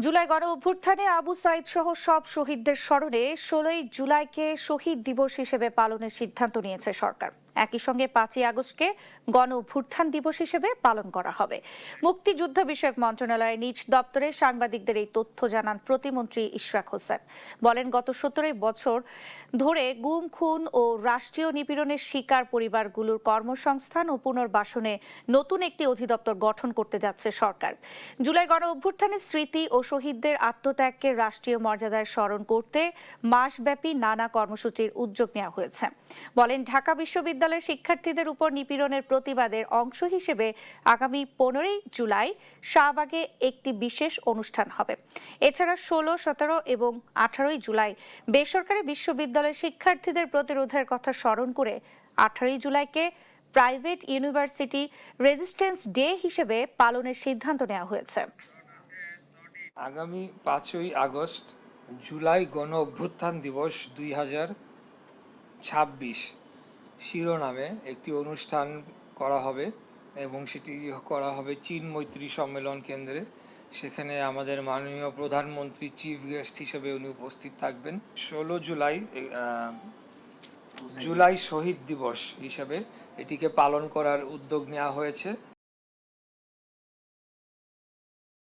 জুলাই গণ অভ্যুত্থানে আবু সাইদ সহ সব শহীদদের স্মরণে 16ই জুলাইকে শহীদ দিবস হিসেবে পালনের সিদ্ধান্ত নিয়েছে সরকার। একই সঙ্গে 5ই আগস্টকে গণ অভ্যুত্থান দিবস হিসেবে পালন করা হবে। মুক্তিযুদ্ধ বিষয়ক মন্ত্রণালয়ের নিজ দপ্তরে সাংবাদিকদের এই তথ্য জানান প্রতিমন্ত্রী ইশরাক হোসেন। বলেন, গত 17 বছর ধরে গুম, খুন ও রাষ্ট্রীয় নিপীড়নের শিকার পরিবারগুলোর কর্মসংস্থান ও পুনর্বাসনে নতুন একটি অধিদপ্তর গঠন করতে যাচ্ছে সরকার। জুলাই গণ অভ্যুত্থানের স্মৃতি ও শহীদদের আত্মত্যাগকে রাষ্ট্রীয় মর্যাদায় স্মরণ করতে মাসব্যাপী নানা কর্মসূচির উদ্যোগ নেওয়া হয়েছে। বলেন, ঢাকা বিশ্ববিদ্যালয়ের শিক্ষার্থীদের উপর নিপীড়নের প্রতিবাদের অংশ হিসেবে আগামী 15ই জুলাই শাহবাগে একটি বিশেষ অনুষ্ঠান হবে। এছাড়া 16, 17 এবং 18ই জুলাই বেসরকারি বিশ্ববিদ্যালয়ের শিক্ষার্থীদের প্রতিরোধের কথা স্মরণ করে 18ই জুলাইকে প্রাইভেট ইউনিভার্সিটি রেজিস্ট্যান্স ডে হিসেবে পালনের সিদ্ধান্ত নেওয়া হয়েছে। আগামী 5ই আগস্ট জুলাই গণ অভ্যুত্থান দিবস 2026 শিরোনামে একটি অনুষ্ঠান করা হবে এবং সেটি করা হবে চীন মৈত্রী সম্মেলন কেন্দ্রে। সেখানে আমাদের মাননীয় প্রধানমন্ত্রী চিফ গেস্ট হিসেবে উনি উপস্থিত থাকবেন। 16 জুলাই শহীদ দিবস হিসেবে এটিকে পালন করার উদ্যোগ নেওয়া হয়েছে।